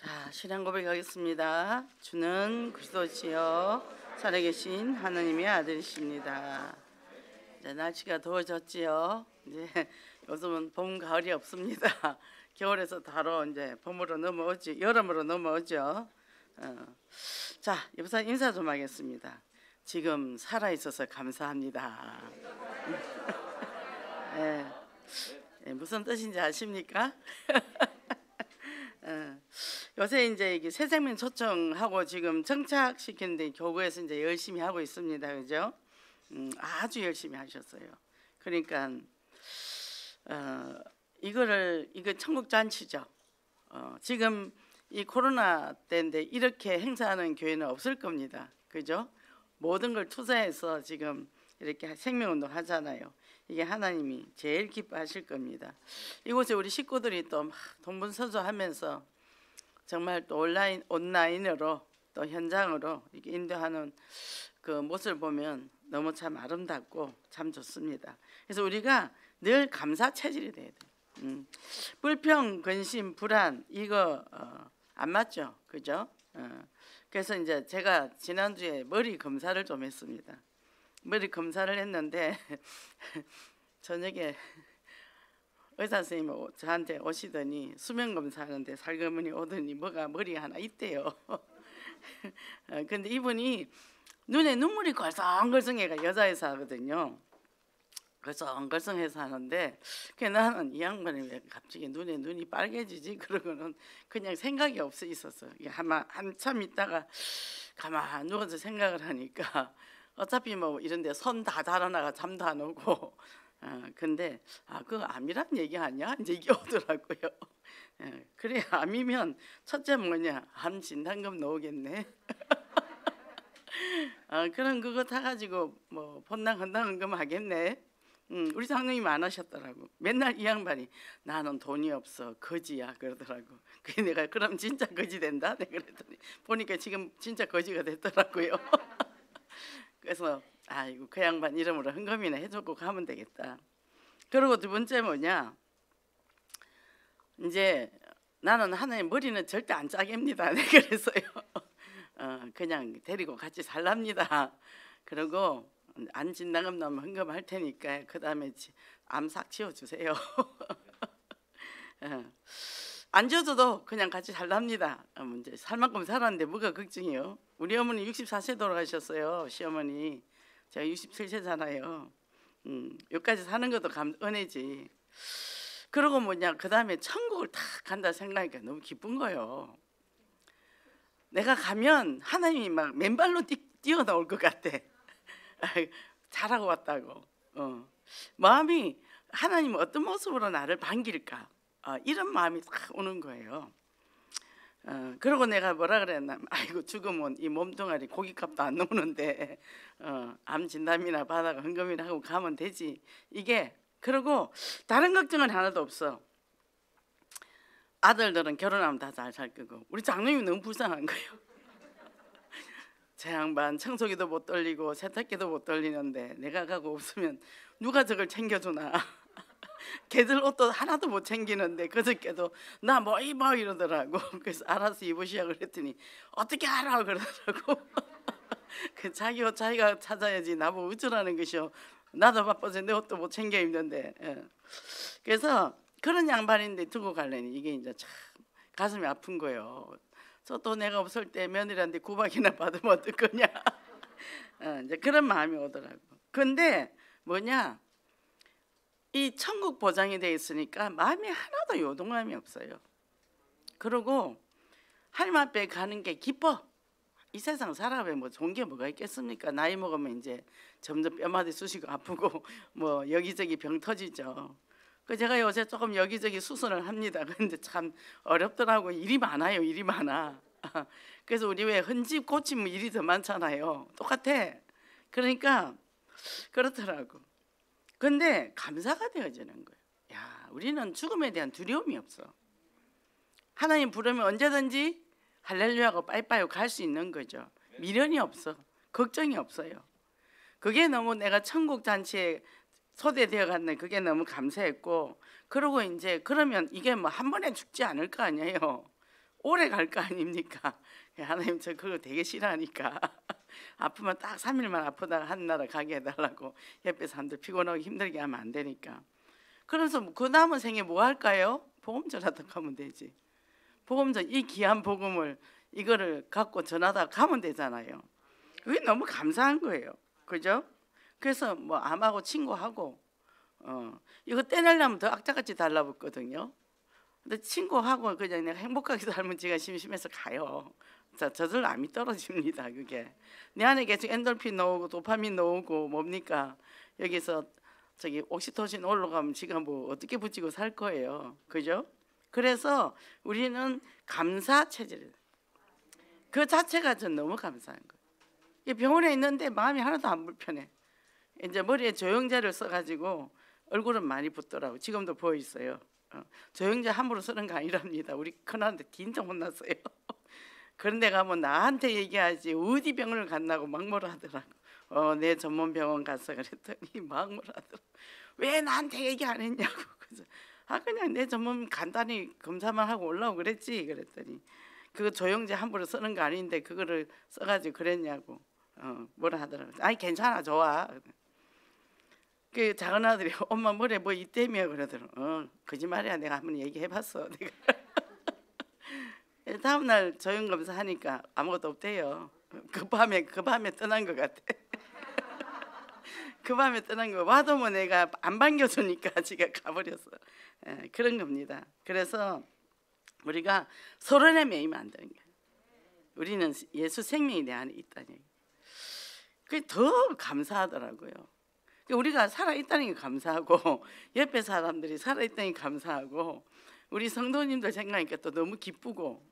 자, 신앙 고백하겠습니다. 주는 그리스도시요 살아계신 하나님의 아들이십니다. 이제 날씨가 더워졌지요. 이제 요즘은 봄, 가을이 없습니다. 겨울에서 바로 이제 봄으로 넘어오지, 여름으로 넘어오죠. 자, 여보사 인사 좀 하겠습니다. 지금 살아 있어서 감사합니다. 무슨 뜻인지 아십니까? 요새 이제 이게 새생명 초청하고 지금 정착시키는데 교구에서 이제 열심히 하고 있습니다. 그죠? 아주 열심히 하셨어요. 그러니까 이거 천국 잔치죠. 지금 이 코로나 때인데 이렇게 행사하는 교회는 없을 겁니다. 그죠? 모든 걸 투자해서 지금 이렇게 생명운동 하잖아요. 이게 하나님이 제일 기뻐하실 겁니다. 이곳에 우리 식구들이 또 막 동분서주하면서 정말 또 온라인으로 또 현장으로 이렇게 인도하는 그 모습을 보면 너무 참 아름답고 참 좋습니다. 그래서 우리가 늘 감사 체질이 돼야 돼요. 불평, 근심, 불안 이거 안 맞죠, 그죠? 그래서 이제 제가 지난주에 머리 검사를 좀 했습니다. 머리 검사를 했는데 저녁에 의사 선생님이 저한테 오시더니 수면 검사하는데 살그머니 오더니 뭐가 머리 하나 있대요. 근데 이분이 눈에 눈물이 걸성걸성해가 여자 의사거든요. 걸성걸성해서 하는데 나는 이 양반이 왜 갑자기 눈이 빨개지지? 그러고는 그냥 생각이 없어 있었어. 한참 있다가 가만 누워서 생각을 하니까 어차피 뭐 이런데 손 다 달아나가 잠도 안 오고 근데 그거 암이란 얘기 아니야? 이제 이게 오더라고요. 그래 암이면 첫째 뭐냐 암 진단금 나오겠네. 그럼 그거 타가지고 뭐 본당헌당금 하겠네. 우리 장로님 안 하셨더라고. 맨날 이 양반이 나는 돈이 없어 거지야 그러더라고. 그래 내가 그럼 진짜 거지 된다? 내가 그랬더니 보니까 지금 진짜 거지가 됐더라고요. 그래서 아이고 그 양반 이름으로 헌금이나 해주고 가면 되겠다. 그리고 두 번째 뭐냐, 이제 나는 하나님 머리는 절대 안 짜깁니다. 네, 그래서요 그냥 데리고 같이 살랍니다. 그리고 안 진단금 나오면 헌금할 테니까 그 다음에 암삭 지어주세요. 안 지어줘도 그냥 같이 살랍니다. 이제 살 만큼 살았는데 뭐가 걱정이요. 우리 어머니 64세 돌아가셨어요. 시어머니. 제가 67세잖아요. 여기까지 사는 것도 은혜지. 그러고 뭐냐 그 다음에 천국을 탁 간다 생각하니까 너무 기쁜 거예요. 내가 가면 하나님이 막 맨발로 뛰어나올 것 같아. 잘하고 왔다고. 마음이 하나님 어떤 모습으로 나를 반길까, 이런 마음이 딱 오는 거예요. 그러고 내가 뭐라 그랬나, 아이고 죽으면 이 몸뚱아리 고깃값도 안 나오는데 암 진단이나 받아가 헌금이나 하고 가면 되지. 이게 그러고 다른 걱정은 하나도 없어. 아들들은 결혼하면 다 잘 살 거고 우리 장로님이 너무 불쌍한 거예요. 제 양반 청소기도 못 돌리고 세탁기도 못 돌리는데 내가 가고 없으면 누가 저걸 챙겨주나. 걔들 옷도 하나도 못 챙기는데 그저께도 나 뭐 입어 이러더라고. 그래서 알아서 입으시라고 그랬더니 어떻게 알아 그러더라고. 그 자기 옷 자기가 찾아야지 나보고 어쩌라는 것이요. 나도 바빠서 내 옷도 못 챙겨 입는데. 그래서 그런 양반인데 두고 갈래니 이게 이제 참 가슴이 아픈 거예요. 저 또 내가 없을 때 며느리한테 구박이나 받으면 어떨 거냐. 이제 그런 마음이 오더라고. 근데 뭐냐, 이 천국 보장이 돼 있으니까 마음이 하나도 요동함이 없어요. 그리고 하나님 앞에 가는 게 기뻐. 이 세상 살아보면 뭐 좋은 게 뭐가 있겠습니까? 나이 먹으면 이제 점점 뼈마디 쑤시고 아프고 뭐 여기저기 병 터지죠. 그 제가 요새 조금 여기저기 수술을 합니다. 근데 참 어렵더라고요. 일이 많아요. 일이 많아. 그래서 우리 왜 헌집 고치면 일이 더 많잖아요. 똑같아. 그러니까 그렇더라고. 근데 감사가 되어지는 거예요. 야, 우리는 죽음에 대한 두려움이 없어. 하나님 부르면 언제든지 할렐루야고 빠이빠이 갈 수 있는 거죠. 미련이 없어. 걱정이 없어요. 그게 너무 내가 천국 잔치에 초대되어 갔네. 그게 너무 감사했고, 그러고 이제 그러면 이게 뭐 한 번에 죽지 않을 거 아니에요. 오래 갈 거 아닙니까? 하나님 저 그거 되게 싫어하니까 아프면 딱 3일만 아프다가 한 나라 가게 해달라고. 옆에 사람들 피곤하고 힘들게 하면 안 되니까. 그래서 그 남은 생에 뭐 할까요? 복음 전하다 가면 되지. 복음 전 이 귀한 복음을 이거를 갖고 전하다 가면 되잖아요. 그게 너무 감사한 거예요. 그죠? 그래서 뭐 암하고 친구하고 이거 떼내려면 더 악자같이 달라붙거든요. 근데 친구하고 그냥 내가 행복하게 살면 제가 심심해서 가요. 저절로 암이 떨어집니다. 그게 내 안에 계속 엔돌핀 나오고 도파민 나오고 뭡니까? 여기서 저기 옥시토신 올라가면 지가 뭐 어떻게 붙이고 살 거예요. 그죠? 그래서 우리는 감사 체질, 그 자체가 전 너무 감사한 거예요. 병원에 있는데 마음이 하나도 안 불편해. 이제 머리에 조영제를 써가지고 얼굴은 많이 붓더라고. 지금도 부어 있어요. 조영제 함부로 쓰는 거 아니랍니다. 우리 큰아한테 진짜 혼났어요. 그런데 가면 나한테 얘기하지 어디 병원을 갔나고 막 뭐라 하더라고. 내 전문 병원 갔어 그랬더니 막 뭐라 하더라고. 왜 나한테 얘기 안 했냐고. 그래서 그냥 내 전문 간단히 검사만 하고 올라오고 그랬지. 그랬더니 그거 조영제 함부로 쓰는 거 아닌데 그거를 써가지고 그랬냐고 뭐라 하더라고. 아니 괜찮아 좋아. 그 작은 아들이 엄마 머리에 뭐 있다며 그러더라고. 거짓말이야. 내가 한번 얘기해봤어. 내가 다음 날 조영 검사 하니까 아무것도 없대요. 그 밤에 떠난 것 같아. 그 밤에 떠난 거. 와도 뭐 내가 안 반겨주니까 지가 가버렸어. 그런 겁니다. 그래서 우리가 서론에 매이면 안 되는 거예요. 우리는 예수 생명이 내 안에 있다니. 그게 더 감사하더라고요. 우리가 살아있다는 게 감사하고 옆에 사람들이 살아있다는 게 감사하고 우리 성도님들 생각하니까 또 너무 기쁘고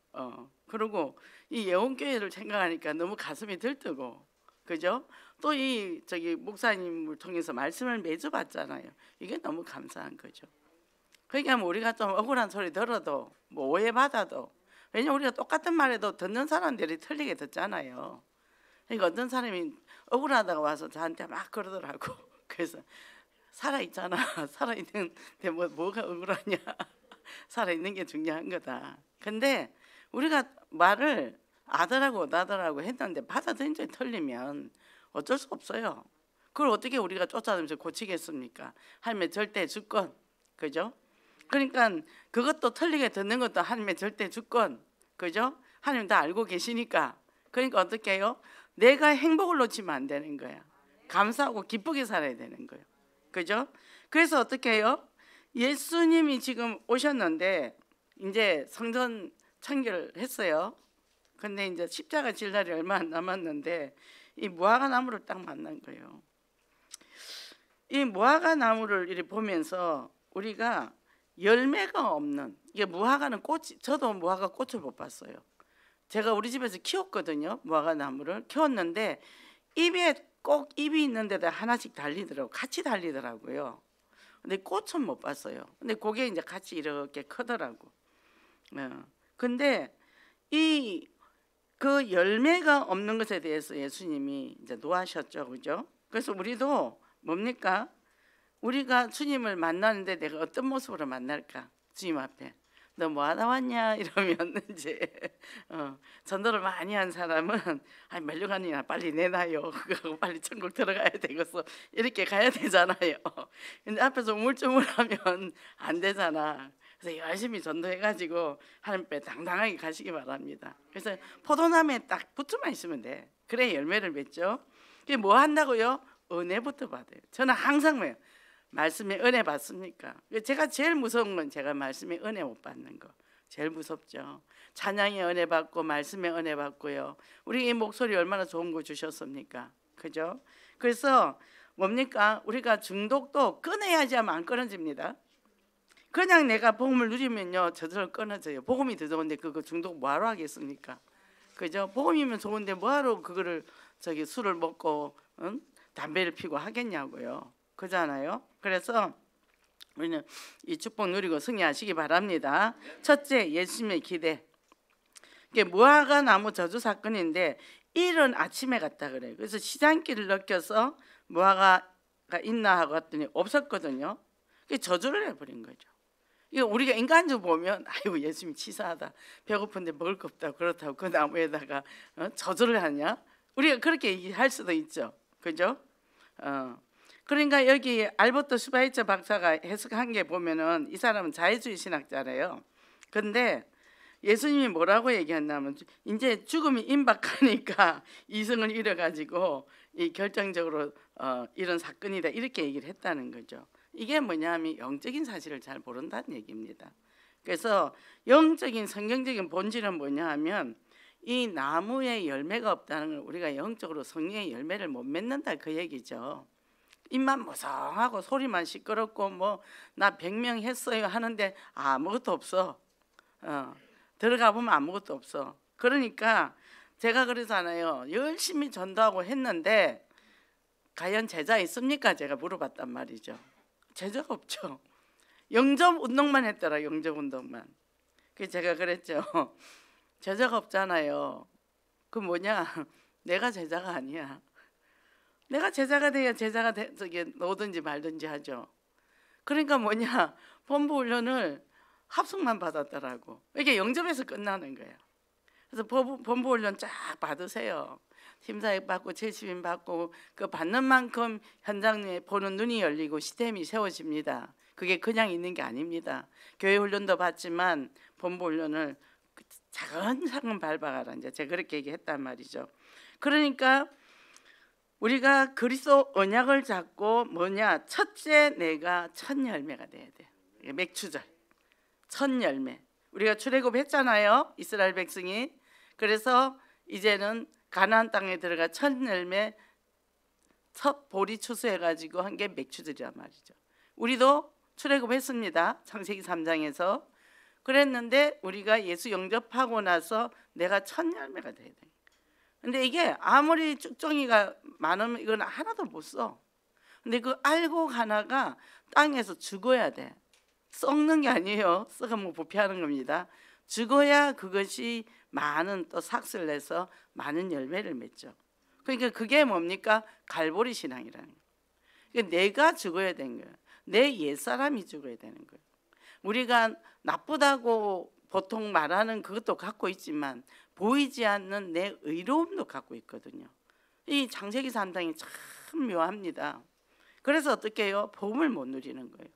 그리고 이 예원교회를 생각하니까 너무 가슴이 들뜨고 그죠? 또 이 저기 목사님을 통해서 말씀을 매주 받잖아요. 이게 너무 감사한 거죠. 그러니까 뭐 우리가 좀 억울한 소리 들어도 뭐 오해받아도 왜냐면 우리가 똑같은 말해도 듣는 사람들이 틀리게 듣잖아요. 그러니까 어떤 사람이 억울하다가 와서 저한테 막 그러더라고. 그래서 살아있잖아. 살아있는데 뭐가 억울하냐. 살아있는 게 중요한 거다. 근데 우리가 말을 아들하고 나더라고 했는데 받아들인 적이 틀리면 어쩔 수 없어요. 그걸 어떻게 우리가 쫓아다니면서 고치겠습니까? 하나님의 절대 주권. 그죠? 그러니까 그것도 틀리게 듣는 것도 하나님의 절대 주권. 그죠? 하나님 다 알고 계시니까. 그러니까 어떻게 해요? 내가 행복을 놓치면 안 되는 거야. 감사하고 기쁘게 살아야 되는 거예요. 그죠? 그래서 어떻게 해요? 예수님이 지금 오셨는데 이제 성전 청결했어요. 근데 이제 십자가 질 날이 얼마 안 남았는데 이 무화과 나무를 딱 만난 거예요. 이 무화과 나무를 이렇게 보면서 우리가 열매가 없는, 이게 무화과는 꽃이, 저도 무화과 꽃을 못 봤어요. 제가 우리 집에서 키웠거든요. 무화과 나무를 키웠는데 잎에 꼭 잎이 있는 데다 하나씩 달리더라고. 같이 달리더라고요. 근데 꽃은 못 봤어요. 근데 그게 이제 같이 이렇게 크더라고. 근데 이 그 열매가 없는 것에 대해서 예수님이 이제 노하셨죠, 그죠? 그래서 우리도 뭡니까? 우리가 주님을 만나는데 내가 어떤 모습으로 만날까? 주님 앞에 너 뭐 하다 왔냐 이러면 이제 전도를 많이 한 사람은 아니 멜류관이나 빨리 내놔요. 그거 빨리 천국 들어가야 되겠어. 이렇게 가야 되잖아요. 근데 앞에서 우물쭈물하면 안 되잖아. 그래서 열심히 전도해가지고 하나님께 당당하게 가시기 바랍니다. 그래서 포도나무에 딱 붙어만 있으면 돼. 그래 열매를 맺죠. 그게 뭐 한다고요? 은혜부터 받아요. 저는 항상 뭐예요? 말씀의 은혜 받습니까? 제가 제일 무서운 건 제가 말씀의 은혜 못 받는 거. 제일 무섭죠. 찬양의 은혜 받고 말씀의 은혜 받고요. 우리 이 목소리 얼마나 좋은 거 주셨습니까? 그죠? 그래서 뭡니까? 우리가 중독도 끊어야지 하면 안 끊어집니다. 그냥 내가 복음을 누리면요 저절로 끊어져요. 복음이 더 좋은데 그거 중독 뭐하러 하겠습니까? 그죠? 복음이면 좋은데 뭐하러 그거를 저기 술을 먹고 담배를 피고 하겠냐고요. 그잖아요. 그래서 우리는 이 축복 누리고 승리하시기 바랍니다. 첫째, 예수님의 기대. 이게 무화과 나무 저주 사건인데 이른 아침에 갔다 그래요. 그래서 시장길을 느껴서 무화과가 있나 하고 갔더니 없었거든요. 그게 저주를 해버린 거죠. 이거 우리가 인간적으로 보면 아이고 예수님 치사하다, 배고픈데 먹을 거 없다, 그렇다고 그 나무에다가 저절을 하냐? 우리가 그렇게 얘기할 수도 있죠, 그죠? 그러니까 여기 알버트 슈바이처 박사가 해석한 게 보면은 이 사람은 자유주의 신학자래요. 근데 예수님이 뭐라고 얘기했냐면 이제 죽음이 임박하니까 이성을 잃어가지고 이 결정적으로 이런 사건이다 이렇게 얘기를 했다는 거죠. 이게 뭐냐면 영적인 사실을 잘 모른다는 얘기입니다. 그래서 영적인 성경적인 본질은 뭐냐 하면 이 나무에 열매가 없다는 걸 우리가 영적으로 성령의 열매를 못 맺는다 그 얘기죠. 입만 무성하고 소리만 시끄럽고 뭐 나 100명 했어요 하는데 아무것도 없어. 들어가 보면 아무것도 없어. 그러니까 제가 그러잖아요. 열심히 전도하고 했는데 과연 제자 있습니까? 제가 물어봤단 말이죠. 제자가 없죠. 영접 운동만 했더라. 영접 운동만. 그래서 제가 그랬죠. 제자가 없잖아요. 그 뭐냐? 내가 제자가 아니야. 내가 제자가 돼야 제자가 저기 오든지 말든지 하죠. 그러니까 뭐냐? 본부 훈련을 합숙만 받았더라고. 이게 영접에서 끝나는 거예요. 그래서 본부 훈련 쫙 받으세요. 팀사역 받고 제시민 받고 그 받는 만큼 현장에 보는 눈이 열리고 시스템이 세워집니다. 그게 그냥 있는 게 아닙니다. 교회 훈련도 받지만 본부 훈련을 차근차근 밟아가라 이제 제가 그렇게 얘기했단 말이죠. 그러니까 우리가 그리스도 언약을 잡고 뭐냐? 첫째 내가 첫 열매가 돼야 돼. 맥추절. 첫 열매. 우리가 출애굽 했잖아요. 이스라엘 백성이. 그래서 이제는 가나안 땅에 들어가 첫 열매 첫 보리 추수해 가지고 한 게 맥추절이란 말이죠. 우리도 출애굽 했습니다. 창세기 3장에서. 그랬는데 우리가 예수 영접하고 나서 내가 첫 열매가 돼야 돼. 근데 이게 아무리 쭉정이가 많으면 이건 하나도 못 써. 근데 그 알곡 하나가 땅에서 죽어야 돼. 썩는 게 아니에요. 썩으면 부패하는 겁니다. 죽어야 그것이 많은 또 삭슬 내서 많은 열매를 맺죠. 그러니까 그게 뭡니까? 갈보리 신앙이라는 거예요. 그러니까 내가 죽어야 되는 거예요. 내 옛사람이 죽어야 되는 거예요. 우리가 나쁘다고 보통 말하는 그것도 갖고 있지만 보이지 않는 내 의로움도 갖고 있거든요. 이 창세기 3장이 참 묘합니다. 그래서 어떻게 해요? 복음을 못 누리는 거예요.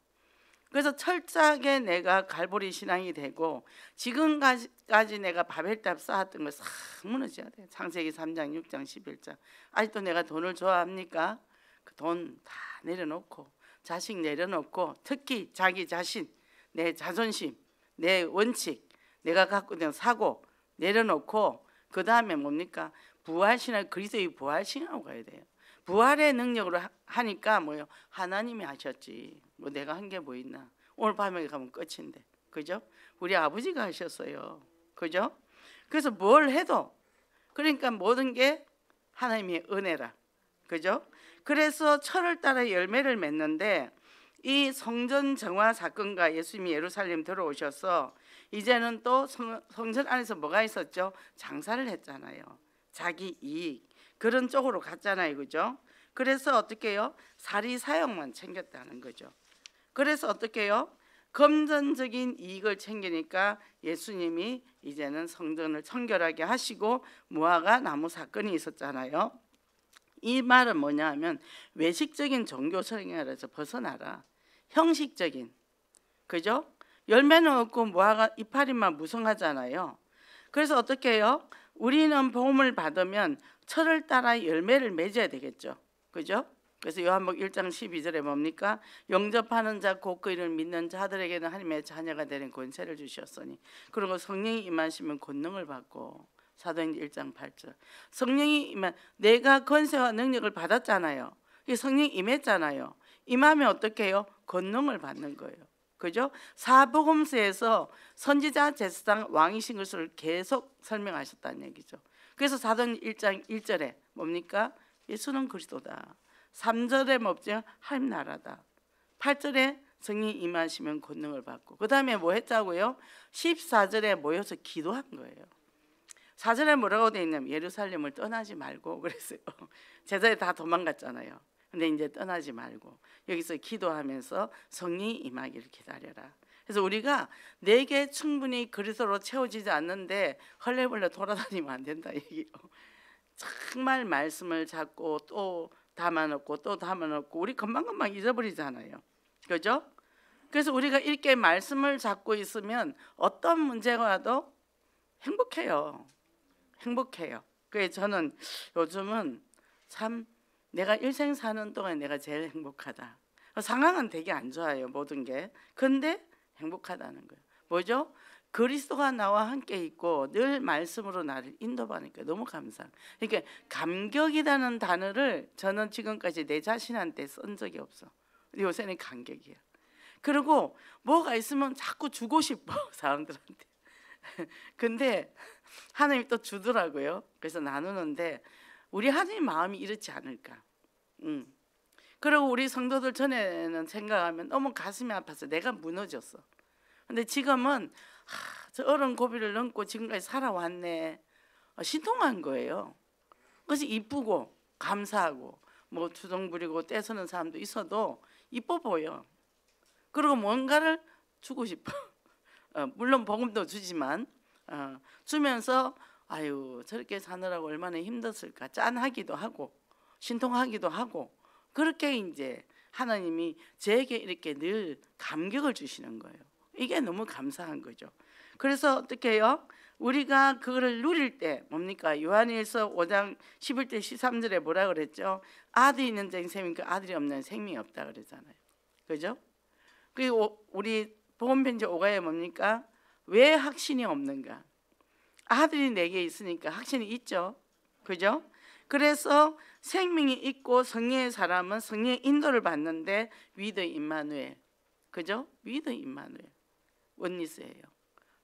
그래서 철저하게 내가 갈보리 신앙이 되고 지금까지 내가 바벨탑 쌓았던 거 싹 무너져야 돼요. 창세기 3장, 6장, 11장. 아직도 내가 돈을 좋아합니까? 그 돈 다 내려놓고 자식 내려놓고 특히 자기 자신, 내 자존심, 내 원칙, 내가 갖고 있는 사고 내려놓고 그 다음에 뭡니까? 부활신앙, 그리스도의 부활신앙으로 가야 돼요. 부활의 능력으로 하니까 뭐요? 하나님이 하셨지. 뭐 내가 한 게 뭐 있나? 오늘 밤에 가면 끝인데, 그죠? 우리 아버지가 하셨어요, 그죠? 그래서 뭘 해도 그러니까 모든 게 하나님의 은혜라, 그죠? 그래서 철을 따라 열매를 맺는데 이 성전 정화 사건과 예수님이 예루살렘 들어오셔서 이제는 또 성전 안에서 뭐가 있었죠? 장사를 했잖아요. 자기 이익 그런 쪽으로 갔잖아요, 그죠? 그래서 어떻게 해요? 사리사욕만 챙겼다는 거죠. 그래서 어떻게 해요? 금전적인 이익을 챙기니까 예수님이 이제는 성전을 청결하게 하시고 무화과 나무 사건이 있었잖아요. 이 말은 뭐냐 하면 외식적인 종교 생활에서 벗어나라. 형식적인, 그죠? 열매는 없고 무화과 이파리만 무성하잖아요. 그래서 어떻게 해요? 우리는 복음을 받으면 철을 따라 열매를 맺어야 되겠죠, 그죠? 그래서 요한복음 1장 12절에 뭡니까? 영접하는 자 곧 그 이름을 믿는 자들에게는 하나님의 자녀가 되는 권세를 주셨으니 그리고 성령이 임하시면 권능을 받고 사도행전 1장 8절 성령이 임한 내가 권세와 능력을 받았잖아요. 성령이 임했잖아요. 임하면 어떻게 해요? 권능을 받는 거예요, 그죠? 사복음서에서 선지자 제사장 왕이신 것을 계속 설명하셨다는 얘기죠. 그래서 사도행전 1장 1절에 뭡니까? 예수는 그리스도다. 3절에 뭡죠? 하나님 나라다. 8절에 성령이 임하시면 권능을 받고 그 다음에 뭐 했자고요? 14절에 모여서 기도한 거예요. 4절에 뭐라고 되어 있냐면 예루살렘을 떠나지 말고 그랬어요. 제자들이 다 도망갔잖아요. 근데 이제 떠나지 말고 여기서 기도하면서 성령이 임하기를 기다려라. 그래서 우리가 내게 충분히 그리스도로 채워지지 않는데 헐레벌레 돌아다니면 안 된다 얘기요. 정말 말씀을 잡고 또 담아놓고 또 담아놓고 우리 금방금방 잊어버리잖아요. 그죠? 그래서 우리가 이렇게 말씀을 잡고 있으면 어떤 문제가 와도 행복해요. 행복해요. 그래서 저는 요즘은 참 내가 일생 사는 동안 내가 제일 행복하다. 상황은 되게 안 좋아요, 모든 게. 근데 행복하다는 거예요. 뭐죠? 그리스도가 나와 함께 있고 늘 말씀으로 나를 인도하니까 너무 감사. 그러니까 감격이라는 단어를 저는 지금까지 내 자신한테 쓴 적이 없어. 요새는 감격이야. 그리고 뭐가 있으면 자꾸 주고 싶어 사람들한테. 근데 하나님이 또 주더라고요. 그래서 나누는데 우리 하나님 마음이 이렇지 않을까. 그리고 우리 성도들 전에는 생각하면 너무 가슴이 아파서 내가 무너졌어. 근데 지금은 저 어른 고비를 넘고 지금까지 살아왔네. 신통한 거예요. 그래서 이쁘고 감사하고 뭐 투정 부리고 떼서는 사람도 있어도 이뻐 보여. 그리고 뭔가를 주고 싶어. 물론 복음도 주지만 주면서 아유 저렇게 사느라고 얼마나 힘들었을까 짠하기도 하고 신통하기도 하고 그렇게 이제 하나님이 제게 이렇게 늘 감격을 주시는 거예요. 이게 너무 감사한 거죠. 그래서 어떻게 해요? 우리가 그거를 누릴 때 뭡니까? 요한일서 5장 11절 13절에 뭐라 그랬죠? 아들이 있는 자인 생명이 아들이 없는 생명이 없다 그러잖아요. 그죠? 그리고 우리 복음편지 5가에 뭡니까? 왜 확신이 없는가? 아들이 내게 있으니까 확신이 있죠. 그죠? 그래서 생명이 있고 성령의 사람은 성령의 인도를 받는데 위드 임마누엘. 그죠? 위드 임마누엘. 원리스예요.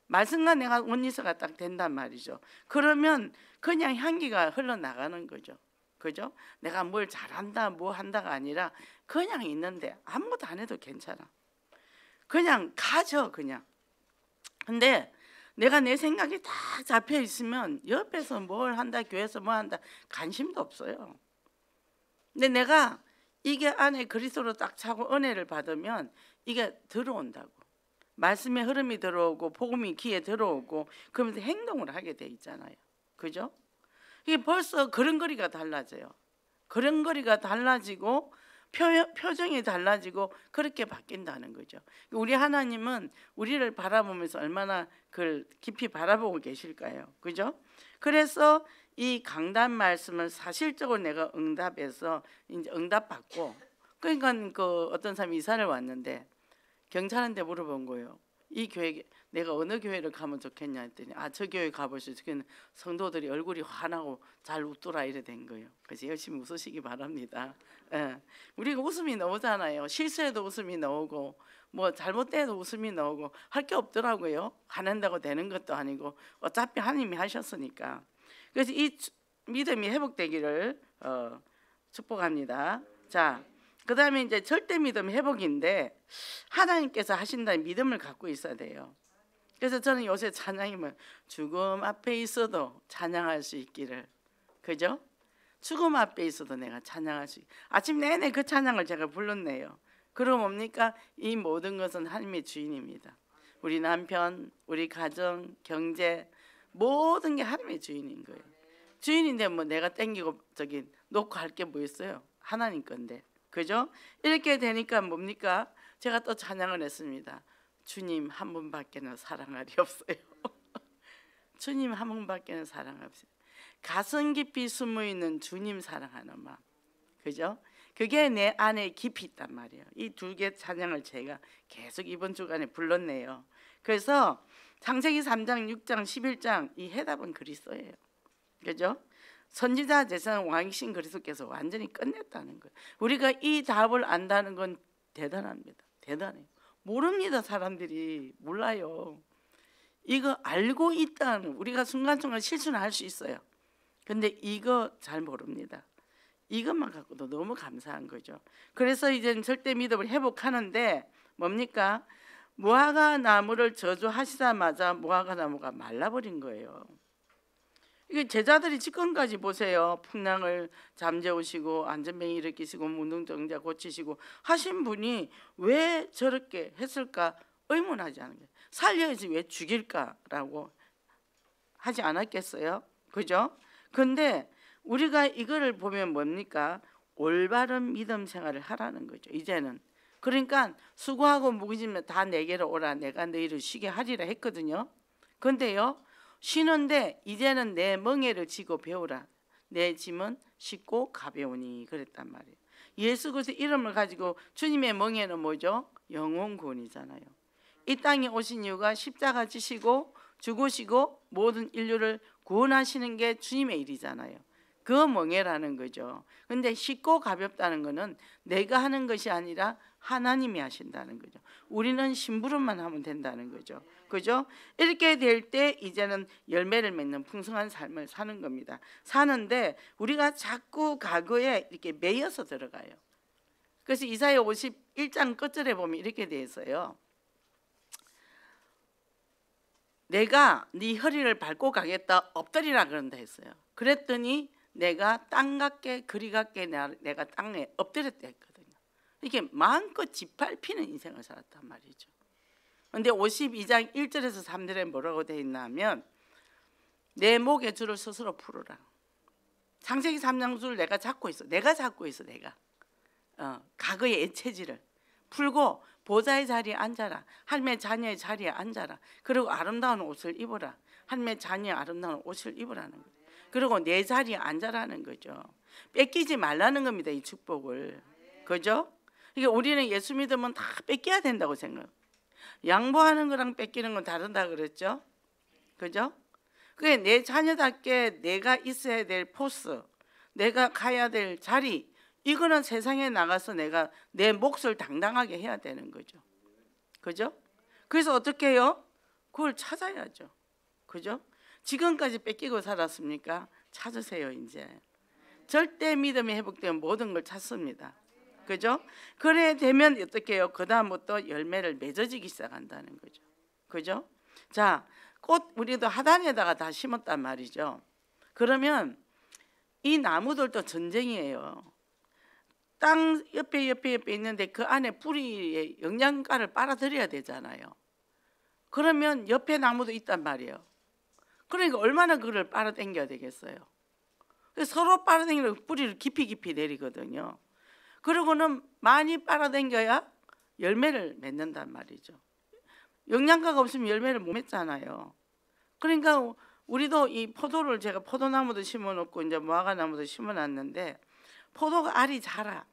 말씀과 내가 원리스가 딱 된단 말이죠. 그러면 그냥 향기가 흘러나가는 거죠. 그죠? 내가 뭘 잘한다 뭐 한다가 아니라 그냥 있는데 아무것도 안 해도 괜찮아. 그냥 가져 그냥. 근데 내가 내 생각이 딱 잡혀 있으면 옆에서 뭘 한다 교회에서 뭐 한다 관심도 없어요. 근데 내가 이게 안에 그리스도로 딱 차고 은혜를 받으면 이게 들어온다고. 말씀의 흐름이 들어오고 복음이 귀에 들어오고 그러면서 행동을 하게 돼 있잖아요. 그죠? 이게 벌써 걸음걸이가 달라져요. 걸음걸이가 달라지고 표정이 달라지고 그렇게 바뀐다는 거죠. 우리 하나님은 우리를 바라보면서 얼마나 그걸 깊이 바라보고 계실까요? 그죠? 그래서 이 강단 말씀을 사실적으로 내가 응답해서 이제 응답받고 그러니까 그 어떤 사람이 이사를 왔는데 경찰한테 물어본 거예요. 이 교회 내가 어느 교회를 가면 좋겠냐 했더니 저 교회 가보시오. 성도들이 얼굴이 환하고 잘 웃더라 이래 된 거예요. 그래서 열심히 웃으시기 바랍니다. 우리가 웃음이 나오잖아요. 실수해도 웃음이 나오고 뭐 잘못돼도 웃음이 나오고 할 게 없더라고요. 화낸다고 되는 것도 아니고 어차피 하나님이 하셨으니까. 그래서 이 믿음이 회복되기를 축복합니다. 자, 그 다음에 이제 절대 믿음 회복인데 하나님께서 하신다는 믿음을 갖고 있어야 돼요. 그래서 저는 요새 찬양이면 죽음 앞에 있어도 찬양할 수 있기를. 그죠? 죽음 앞에 있어도 내가 찬양할 수 아침 내내 그 찬양을 제가 불렀네요. 그럼 뭡니까? 이 모든 것은 하나님의 주인입니다. 우리 남편, 우리 가정, 경제 모든 게 하나님의 주인인 거예요. 주인인데 뭐 내가 땡기고 저기 놓고 할 게 뭐 있어요? 하나님 건데. 그죠? 이렇게 되니까 뭡니까? 제가 또 찬양을 했습니다. 주님 한 분밖에는 사랑할이 없어요. 주님 한 분밖에는 사랑할 없어요. 가슴 깊이 숨어 있는 주님 사랑하는 마음. 그죠? 그게 내 안에 깊이 있단 말이에요. 이 두 개 찬양을 제가 계속 이번 주간에 불렀네요. 그래서 창세기 3장, 6장, 11장 이 해답은 그리스도예요. 그죠? 선지자 제사장 왕이신 그리스도께서 완전히 끝냈다는 거예요. 우리가 이 답을 안다는 건 대단합니다. 대단해요. 모릅니다. 사람들이 몰라요. 이거 알고 있다는 우리가 순간순간 실수는 할 수 있어요. 근데 이거 잘 모릅니다. 이것만 갖고도 너무 감사한 거죠. 그래서 이제 절대 믿음을 회복하는데 뭡니까? 무화과 나무를 저주하시자마자 무화과 나무가 말라버린 거예요. 이게 제자들이 지금까지 보세요. 풍랑을 잠재우시고 안전병 일으키시고 문둥정자 고치시고 하신 분이 왜 저렇게 했을까 의문하지 않은 거예요. 살려야지 왜 죽일까라고 하지 않았겠어요? 그죠? 근데 우리가 이거를 보면 뭡니까? 올바른 믿음 생활을 하라는 거죠. 이제는. 그러니까 수고하고 무거워지면 다 내게로 오라. 내가 너희를 쉬게 하리라 했거든요. 근데요, 쉬는데 이제는 내 멍에를 지고 배우라. 내 짐은 쉽고 가벼우니 그랬단 말이에요. 예수 그리스도 이름을 가지고 주님의 멍에는 뭐죠? 영혼 구원이잖아요. 이 땅에 오신 이유가 십자가 지시고 죽으시고 모든 인류를 구원하시는 게 주님의 일이잖아요. 그 멍에라는 거죠. 근데 쉽고 가볍다는 거는 내가 하는 것이 아니라 하나님이 하신다는 거죠. 우리는 심부름만 하면 된다는 거죠. 그죠? 이렇게 될 때 이제는 열매를 맺는 풍성한 삶을 사는 겁니다. 사는데 우리가 자꾸 과거에 이렇게 매여서 들어가요. 그래서 이사야 51장 끝절에 보면 이렇게 돼 있어요. 내가 네 허리를 밟고 가겠다 엎드리라 그런다 했어요. 그랬더니 내가 땅 같게 그리 같게 내가 땅에 엎드렸다 했거든요. 이렇게 마음껏 짓밟히는 인생을 살았단 말이죠. 그런데 52장 1절에서 3절에 뭐라고 되어 있냐면 내 목의 줄을 스스로 풀어라. 창세기 3장 줄을 내가 잡고 있어. 내가 과거의 애체지를 풀고 보좌의 자리에 앉아라. 하나님의 자녀의 자리에 앉아라. 그리고 아름다운 옷을 입어라. 하나님의 자녀의 아름다운 옷을 입으라는 거예요. 그리고 내 자리에 앉아라는 거죠. 뺏기지 말라는 겁니다. 이 축복을. 그죠? 그러니까 우리는 예수 믿으면 다 뺏겨야 된다고 생각해요. 양보하는 거랑 뺏기는 건 다르다 그랬죠. 그죠? 그게 내 자녀답게 내가 있어야 될 포스, 내가 가야 될 자리, 이거는 세상에 나가서 내가 내 몫을 당당하게 해야 되는 거죠. 그죠? 그래서 어떻게 해요? 그걸 찾아야죠. 그죠? 지금까지 뺏기고 살았습니까? 찾으세요. 이제 절대 믿음이 회복되면 모든 걸 찾습니다. 그죠? 그래 되면 어떻게 해요? 그 다음부터 열매를 맺어지기 시작한다는 거죠. 그죠? 자, 꽃 우리도 하단에다가 다 심었단 말이죠. 그러면 이 나무들도 전쟁이에요. 땅 옆에 있는데 그 안에 뿌리에 영양가를 빨아들여야 되잖아요. 그러면 옆에 나무도 있단 말이에요. 그러니까 얼마나 그걸 빨아당겨야 되겠어요. 서로 빨아당기면 뿌리를 깊이 내리거든요. 그러고는 많이 빨아당겨야 열매를 맺는단 말이죠. 영양가가 없으면 열매를 못 맺잖아요. 그러니까 우리도 이 포도를 제가 포도나무도 심어놓고 이제 무화과나무도 심어놨는데 포도가 알이 자라.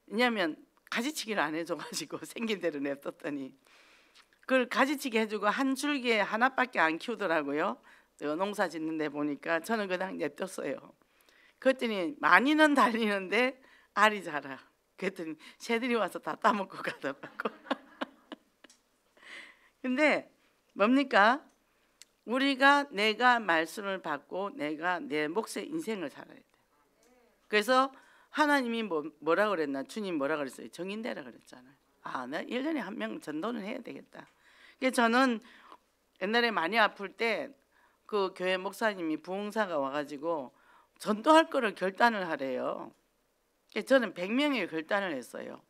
왜냐하면 가지치기를 안 해줘가지고 생긴 대로 냅뒀더니 그걸 가지치기 해주고 한 줄기에 하나밖에 안 키우더라고요. 농사 짓는 데 보니까 저는 그냥 냅뒀어요. 그랬더니 많이는 달리는데 알이 자라. 그랬더니 새들이 와서 다 따먹고 가더라고. 근데 뭡니까? 우리가 내가 말씀을 받고 내가 내 몫의 인생을 살아야 돼. 그래서 하나님이 뭐라 그랬나? 주님 뭐라 그랬어요? 정인되라 그랬잖아요. 나 1년에 한 명 전도는 해야 되겠다. 그래서 저는 옛날에 많이 아플 때 그 교회 목사님이 부흥사가 와가지고 전도할 거를 결단을 하래요. 그래서 저는 100명의 결단을 했어요.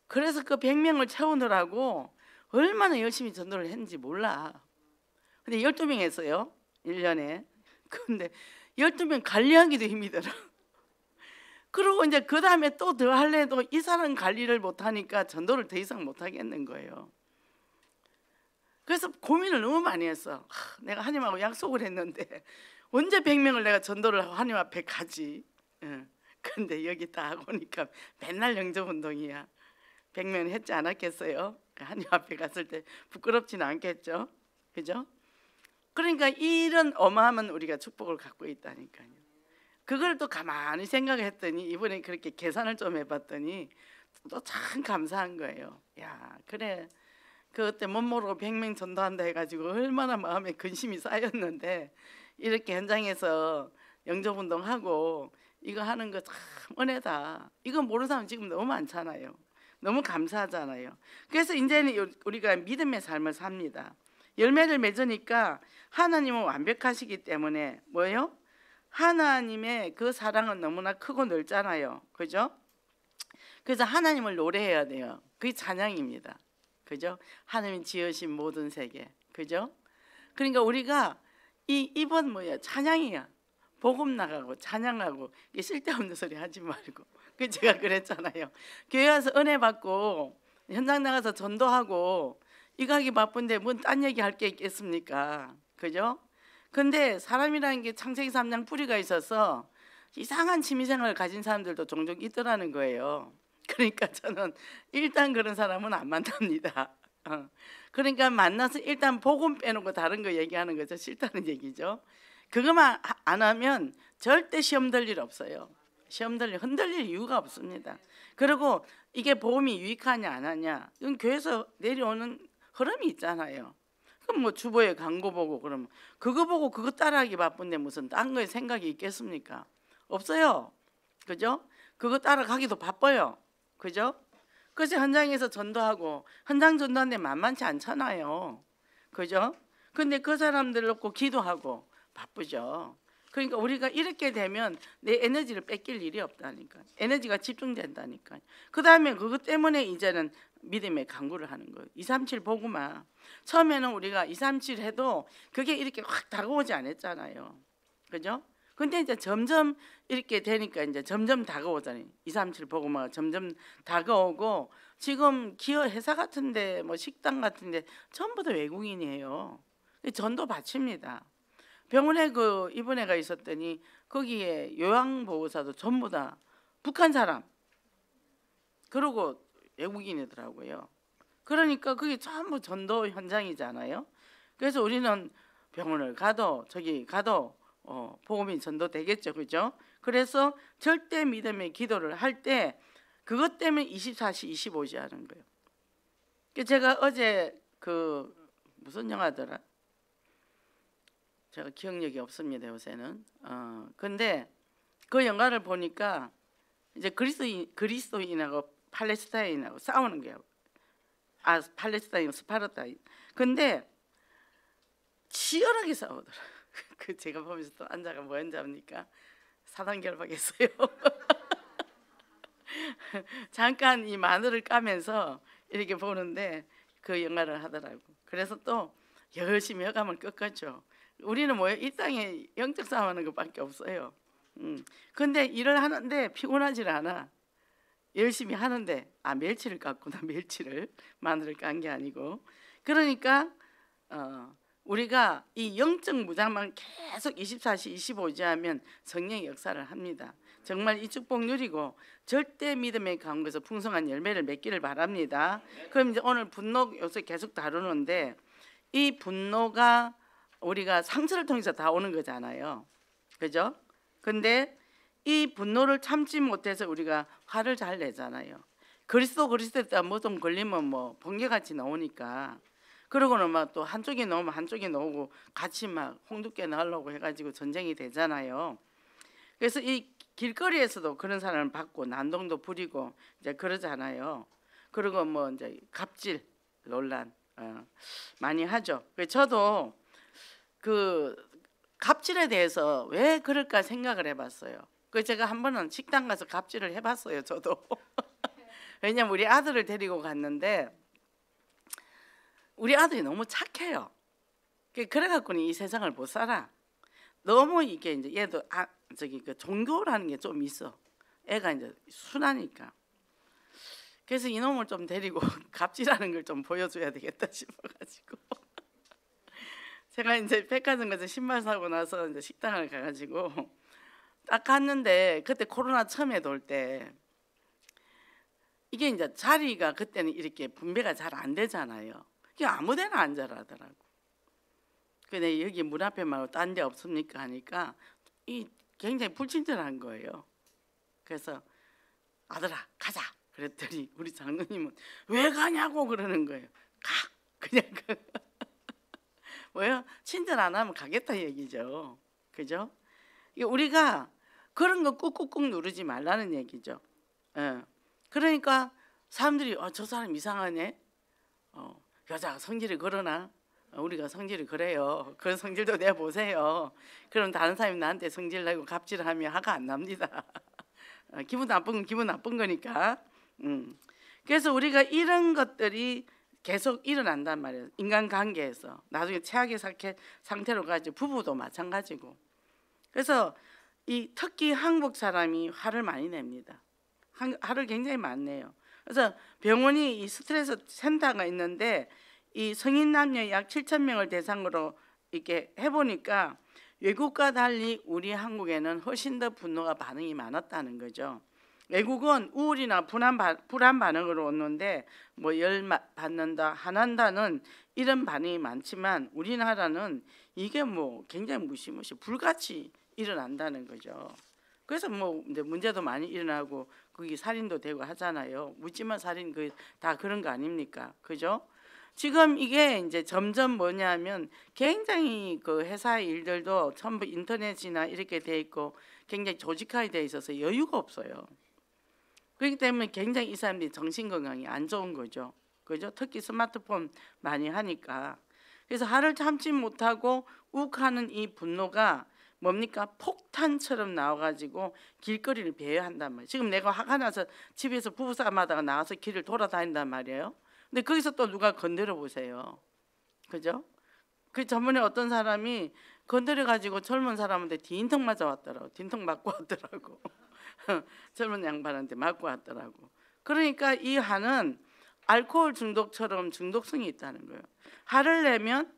그래서 그 100명을 채우느라고 얼마나 열심히 전도를 했는지 몰라. 근데 12명 했어요. 1년에. 근데 12명 관리하기도 힘이 들어. 그리고 이제 그 다음에 또 더 할래도 이 사람 관리를 못하니까 전도를 더 이상 못하겠는 거예요. 그래서 고민을 너무 많이 했어. 내가 하나님하고 약속을 했는데 언제 100명을 내가 전도를 하나님 앞에 가지. 근데 여기 딱 오니까 맨날 영접운동이야. 100명 했지 않았겠어요? 하나님 앞에 갔을 때 부끄럽지는 않겠죠? 그죠? 그러니까 이런 어마어마한 우리가 축복을 갖고 있다니까요. 그걸 또 가만히 생각했더니 이번에 그렇게 계산을 좀 해봤더니 또 참 감사한 거예요. 야, 그래. 그때 못 모르고 100명 전도한다 해가지고 얼마나 마음에 근심이 쌓였는데 이렇게 현장에서 영접운동하고 이거 하는 거 참 은혜다. 이거 모르는 사람 지금 너무 많잖아요. 너무 감사하잖아요. 그래서 이제는 우리가 믿음의 삶을 삽니다. 열매를 맺으니까 하나님은 완벽하시기 때문에 뭐예요? 하나님의 그 사랑은 너무나 크고 넓잖아요. 그죠? 그래서 하나님을 노래해야 돼요. 그게 찬양입니다. 그죠? 하나님이 지으신 모든 세계, 그죠? 그러니까 우리가 이번 뭐야, 찬양이야. 복음 나가고 찬양하고, 이게 쓸데없는 소리 하지 말고. 그 제가 그랬잖아요. 교회 와서 은혜 받고 현장 나가서 전도하고 이거 하기 바쁜데 뭔 딴 얘기 할 게 있겠습니까? 그죠? 근데 사람이라는 게 창세기 3장 뿌리가 있어서 이상한 취미생활을 가진 사람들도 종종 있더라는 거예요. 그러니까 저는 일단 그런 사람은 안 만납니다. 그러니까 만나서 일단 복음 빼놓고 다른 거 얘기하는 거죠. 싫다는 얘기죠. 그것만 안 하면 절대 시험 들 일 없어요. 시험 들 일, 흔들릴 이유가 없습니다. 그리고 이게 복음이 유익하냐 안 하냐, 이건 교회에서 내려오는 흐름이 있잖아요. 그럼 뭐 주보에 광고 보고 그러면 그거 보고 그거 따라하기 바쁜데 무슨 딴 거에 생각이 있겠습니까? 없어요. 그죠? 그거 따라가기도 바빠요. 그죠? 그래서 현장에서 전도하고, 현장 전도하는데 만만치 않잖아요. 그죠? 근데 그 사람들 놓고 기도하고 바쁘죠. 그러니까 우리가 이렇게 되면 내 에너지를 뺏길 일이 없다니까. 에너지가 집중된다니까. 그 다음에 그것 때문에 이제는 믿음의 강구를 하는 거예요. 237 보고만. 처음에는 우리가 237 해도 그게 이렇게 확 다가오지 않았잖아요. 그죠? 근데 이제 점점 이렇게 되니까 이제 점점 다가오잖아요. 237 보고만 점점 다가오고, 지금 기업 회사 같은데 뭐 식당 같은데 전부 다 외국인이에요. 전도 바칩니다. 병원에 그 입원해가 있었더니 거기에 요양보호사도 전부 다 북한 사람, 그리고 외국인이더라고요. 그러니까 그게 전부 전도 현장이잖아요. 그래서 우리는 병원을 가도 저기 가도 복음이 전도되겠죠, 그죠? 그래서 절대 믿음의 기도를 할 때 그것 때문에 24시 25시 하는 거예요. 제가 어제 그 무슨 영화더라? 제가 기억력이 없습니다, 요새는. 근데 그 영화를 보니까 이제 그리스도인하고 팔레스타인하고 싸우는 거예요. 팔레스타인, 스파르타인. 근데 치열하게 싸우더라. 그 제가 보면서 또 앉아가 뭐 했는지 압니까? 사단결박했어요. 잠깐 이 마늘을 까면서 이렇게 보는데 그 영화를 하더라고. 그래서 또 열심히 해가면 끝까죠. 우리는 뭐예요? 이 땅에 영적 싸움하는 것밖에 없어요. 근데 일을 하는데 피곤하지 않아. 열심히 하는데, 멸치를 깠구나. 멸치를, 마늘을 깐 게 아니고. 그러니까 우리가 이 영적 무장만 계속 24시 25시 하면 성령의 역사를 합니다. 정말 이 축복 누리고 절대 믿음의 가운데서 풍성한 열매를 맺기를 바랍니다. 그럼 이제 오늘 분노 요새 계속 다루는데, 이 분노가 우리가 상처를 통해서 다 오는 거잖아요. 그죠? 근데 이 분노를 참지 못해서 우리가 화를 잘 내잖아요. 그리스도 뭐 좀 걸리면 뭐 번개같이 나오니까. 그러고는 막 또 한쪽이 나오면 한쪽이 나오고 같이 막 홍두깨 나으려고 해가지고 전쟁이 되잖아요. 그래서 이 길거리에서도 그런 사람을 받고 난동도 부리고 이제 그러잖아요. 그리고 뭐 이제 갑질 논란 많이 하죠. 저도 그 갑질에 대해서 왜 그럴까 생각을 해봤어요. 그 제가 한 번은 식당 가서 갑질을 해봤어요. 저도. 왜냐면 우리 아들을 데리고 갔는데 우리 아들이 너무 착해요. 그래갖고는 이 세상을 못 살아. 너무 이게 이제 얘도 그 종교라는 게 좀 있어. 애가 이제 순하니까. 그래서 이놈을 좀 데리고 갑질하는 걸 좀 보여줘야 되겠다 싶어가지고 제가 이제 백화점 가서 신발 사고 나서 이제 식당을 가가지고 딱 갔는데, 그때 코로나 처음에 돌 때 이게 이제 자리가 그때는 이렇게 분배가 잘 안 되잖아요. 그냥 아무데나 앉아라더라고. 근데 여기 문 앞에 말고 딴 데 없습니까 하니까 이 굉장히 불친절한 거예요. 그래서 아들아 가자 그랬더니 우리 장로님은 왜 가냐고 그러는 거예요. 가 그냥 뭐요? 친절 안 하면 가겠다 얘기죠. 그죠? 우리가 그런 거 꾹꾹꾹 누르지 말라는 얘기죠. 그러니까 사람들이 저 사람 이상하네. 여자가 성질이 그러나? 우리가 성질이 그래요. 그런 성질도 내보세요. 그럼 다른 사람이 나한테 성질 내고 갑질하면 화가 안 납니다. 기분 나쁜 건 기분 나쁜 거니까. 그래서 우리가 이런 것들이 계속 일어난단 말이에요. 인간관계에서 나중에 최악의 상태로 가지. 부부도 마찬가지고. 그래서 이 특히 한국 사람이 화를 많이 냅니다. 화를 굉장히 많이 내요. 그래서 병원이 이 스트레스 센터가 있는데 이 성인 남녀 약 7,000명을 대상으로 이렇게 해보니까 외국과 달리 우리 한국에는 훨씬 더 분노가 반응이 많았다는 거죠. 외국은 우울이나 불안 반응으로 오는데 뭐 열 받는다, 화난다는 이런 반응이 많지만 우리나라는 이게 뭐 굉장히 무시무시 불같이 일어난다는 거죠. 그래서 뭐 이제 문제도 많이 일어나고 거기 살인도 되고 하잖아요. 묻지마 살인 다 그런 거 아닙니까? 그죠? 지금 이게 이제 점점 뭐냐면 굉장히 그 회사 일들도 전부 인터넷이나 이렇게 돼 있고 굉장히 조직화돼 돼 있어서 여유가 없어요. 그렇기 때문에 굉장히 이 사람들이 정신 건강이 안 좋은 거죠. 그죠? 특히 스마트폰 많이 하니까. 그래서 화를 참지 못하고 욱하는 이 분노가 뭡니까? 폭탄처럼 나와가지고 길거리를 배회한단 말이에요. 지금 내가 화가 나서 집에서 부부싸움하다가 나와서 길을 돌아다닌단 말이에요. 근데 거기서 또 누가 건드려 보세요. 그죠? 그 전번에 어떤 사람이 건드려가지고 젊은 사람한테 딘통 맞아 왔더라고. 딘통 맞고 왔더라고. 젊은 양반한테 맞고 왔더라고. 그러니까 이 화는 알코올 중독처럼 중독성이 있다는 거예요. 화를 내면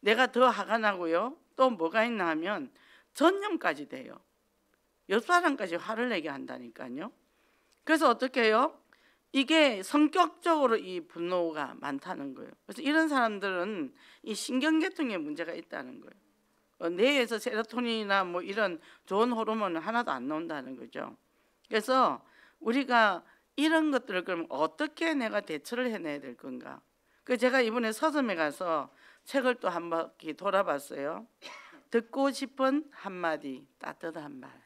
내가 더 화가 나고요. 또 뭐가 있나 하면 전염까지 돼요. 옆 사람까지 화를 내게 한다니까요. 그래서 어떻게 해요? 이게 성격적으로 이 분노가 많다는 거예요. 그래서 이런 사람들은 이 신경계통에 문제가 있다는 거예요. 뇌에서 세로토닌이나 뭐 이런 좋은 호르몬은 하나도 안 나온다는 거죠. 그래서 우리가 이런 것들을 그럼 어떻게 내가 대처를 해내야 될 건가? 그 제가 이번에 서점에 가서 책을 또 한 바퀴 돌아봤어요. 듣고 싶은 한마디, 따뜻한 말.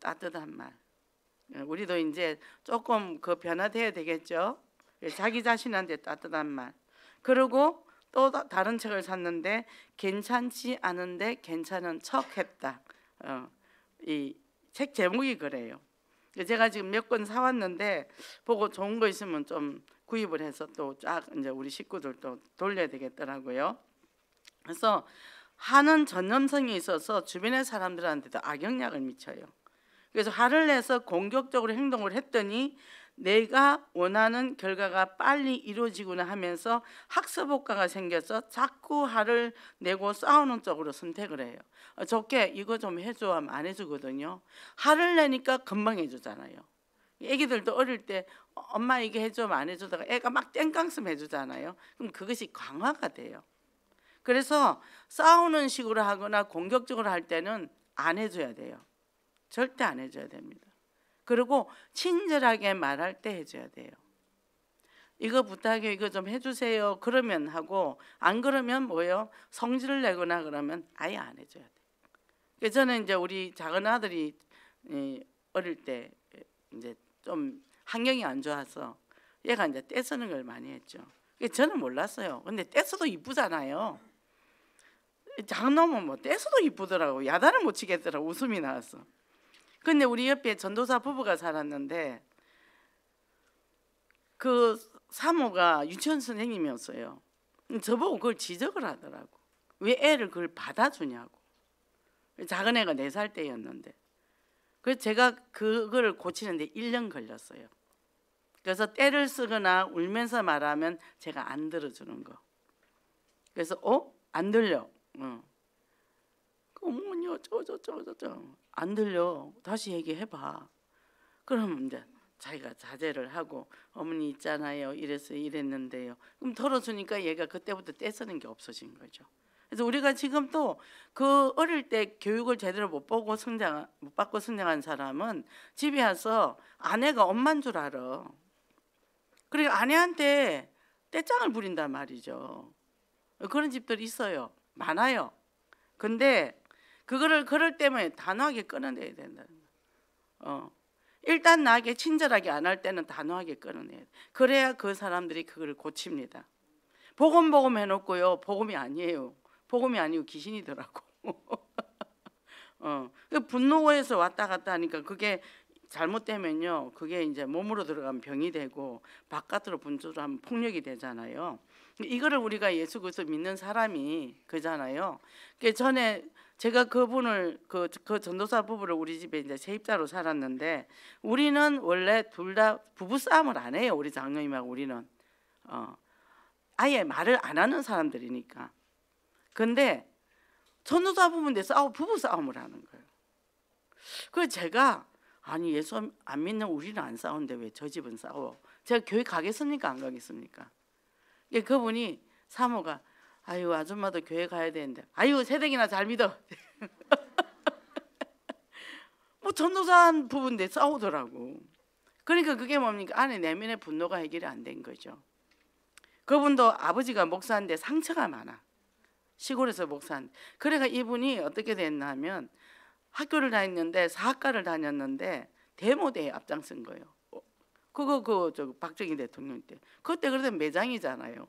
따뜻한 말. 우리도 이제 조금 그 변화돼야 되겠죠. 자기 자신한테 따뜻한 말. 그리고 또 다른 책을 샀는데 괜찮지 않은데 괜찮은 척했다. 이 책 제목이 그래요. 제가 지금 몇 권 사왔는데 보고 좋은 거 있으면 좀 구입을 해서 또 쫙 이제 우리 식구들도 돌려야 되겠더라고요. 그래서 화는 전염성이 있어서 주변의 사람들한테도 악영향을 미쳐요. 그래서 화를 내서 공격적으로 행동을 했더니 내가 원하는 결과가 빨리 이루어지구나 하면서 학습 효과가 생겨서 자꾸 화를 내고 싸우는 쪽으로 선택을 해요. 좋게 이거 좀 해줘 하면 안 해주거든요. 화를 내니까 금방 해주잖아요. 애기들도 어릴 때 엄마 이게 해줘 하면 안 해주다가 애가 막 땡깡씀 해주잖아요. 그럼 그것이 강화가 돼요. 그래서 싸우는 식으로 하거나 공격적으로 할 때는 안 해줘야 돼요. 절대 안 해줘야 됩니다. 그리고 친절하게 말할 때 해줘야 돼요. 이거 부탁해요. 이거 좀 해주세요. 그러면 하고 안 그러면 뭐예요? 성질을 내거나 그러면 아예 안 해줘야 돼요. 그래서 저는 이제 우리 작은 아들이 어릴 때 이제 좀 환경이 안 좋아서 얘가 이제 떼쓰는 걸 많이 했죠. 저는 몰랐어요. 근데 떼써도 이쁘잖아요. 작은 놈은 뭐 떼써도 이쁘더라고. 야단을 못 치겠더라고. 웃음이 나왔어. 근데 우리 옆에 전도사 부부가 살았는데 그 사모가 유치원 선생님이었어요. 저보고 그걸 지적을 하더라고. 왜 애를 그걸 받아주냐고. 작은 애가 4살 때였는데. 그래서 제가 그걸 고치는데 1년 걸렸어요. 그래서 떼를 쓰거나 울면서 말하면 제가 안 들어주는 거. 그래서 안 들려. 어머니요 저저저저 안 들려. 다시 얘기해봐. 그럼 이제 자기가 자제를 하고 어머니 있잖아요. 이랬어요. 이랬는데요. 그럼 털어주니까 얘가 그때부터 떼쓰는 게 없어진 거죠. 그래서 우리가 지금 또 그 어릴 때 교육을 제대로 못 받고 성장한 사람은 집에 와서 아내가 엄마인 줄 알아. 그러니까 아내한테 떼짱을 부린단 말이죠. 그런 집들이 있어요. 많아요. 근데 그거를 그럴 때문에 단호하게 끊어내야 된다는 거예요. 일단 나에게 친절하게 안 할 때는 단호하게 끊어내야 돼. 그래야 그 사람들이 그걸 고칩니다. 복음 해놓고요. 복음이 아니에요. 복음이 아니고 귀신이더라고. 분노에서 왔다 갔다 하니까 그게 잘못되면요, 그게 이제 몸으로 들어가면 병이 되고 바깥으로 분출하면 폭력이 되잖아요. 이거를 우리가 예수 그리스도 믿는 사람이 그잖아요. 그 전에 제가 그분을 그 전도사 부부를 우리 집에 이제 세입자로 살았는데, 우리는 원래 둘 다 부부 싸움을 안 해요. 우리 장로님하고 우리는 아예 말을 안 하는 사람들이니까. 근데 전도사 부부인데 부부 싸움을 하는 거예요. 그래서 제가 아니 예수 안 믿는 우리는 안 싸우는데 왜 저 집은 싸워? 제가 교회 가겠습니까 안 가겠습니까? 그분이 사모가 아유 아줌마도 교회 가야 되는데 아유 새댁이나 잘 믿어. 뭐 전도사 부부인데 싸우더라고. 그러니까 그게 뭡니까? 안에 내면의 분노가 해결이 안 된 거죠. 그분도 아버지가 목사인데 상처가 많아. 시골에서 목사인데. 그래가 이분이 어떻게 됐냐면 학교를 다녔는데 사학과를 다녔는데 대모대에 앞장선 거예요. 그거 저 박정희 대통령 때. 그때 그래도 매장이잖아요.